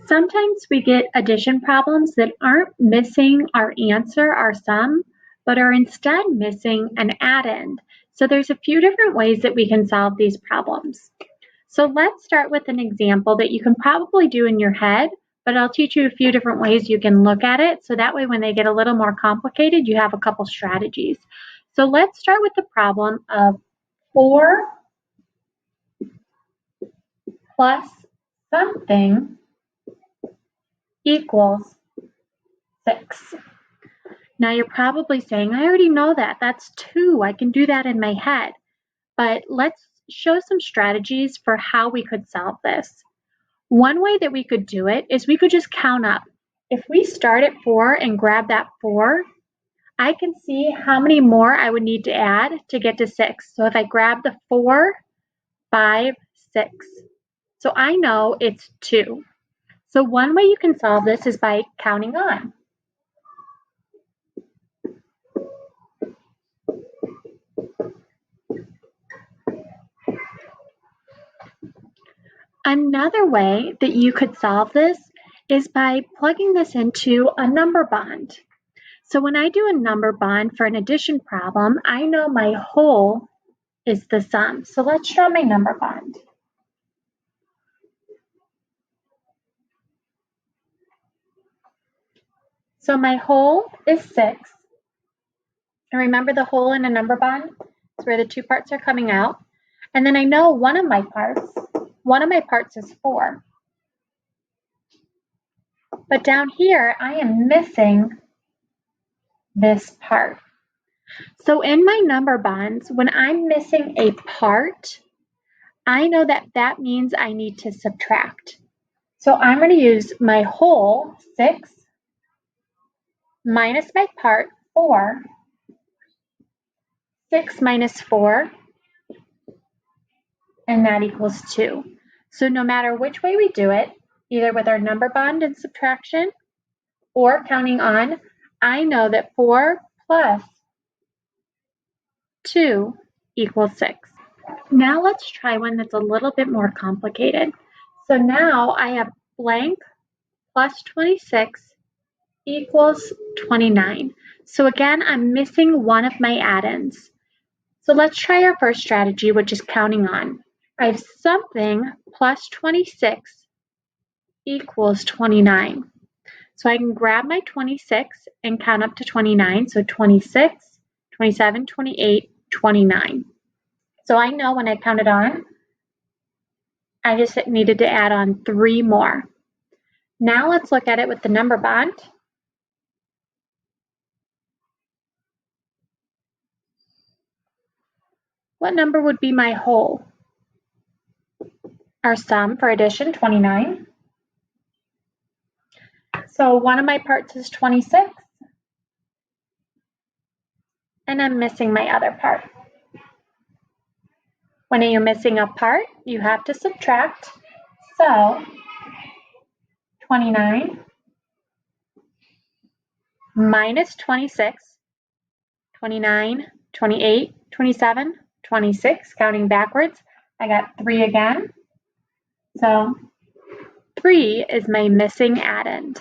Sometimes we get addition problems that aren't missing our answer, our sum, but are instead missing an addend. So there's a few different ways that we can solve these problems. So let's start with an example that you can probably do in your head, but I'll teach you a few different ways you can look at it. So that way when they get a little more complicated, you have a couple strategies. So let's start with the problem of 4 plus something equals 6. Now you're probably saying, I already know that. That's 2. I can do that in my head. But let's show some strategies for how we could solve this. One way that we could do it is we could just count up. If we start at 4 and grab that 4, I can see how many more I would need to add to get to 6. So if I grab the 4, 5, 6. So I know it's 2. So one way you can solve this is by counting on. Another way that you could solve this is by plugging this into a number bond. So when I do a number bond for an addition problem, I know my whole is the sum. So let's draw my number bond. So my whole is 6. And remember the whole in a number bond? It's where the two parts are coming out. And then I know one of my parts is 4. But down here, I am missing this part. So in my number bonds, when I'm missing a part, I know that that means I need to subtract. So I'm going to use my whole, 6, minus my part, 4. 6 minus 4, and that equals 2. So no matter which way we do it, either with our number bond and subtraction or counting on, I know that 4 plus 2 equals 6. Now let's try one that's a little bit more complicated. So now I have blank plus 26 equals 29. So again, I'm missing one of my addends. So let's try our first strategy, which is counting on. I have something plus 26 equals 29. So I can grab my 26 and count up to 29. So 26, 27, 28, 29. So I know when I counted on, I just needed to add on 3 more. Now let's look at it with the number bond. What number would be my whole? Our sum for addition, 29. So one of my parts is 26, and I'm missing my other part. When you're missing a part, you have to subtract. So 29 minus 26, 29, 28, 27, 26, counting backwards. I got 3 again. So 3 is my missing addend.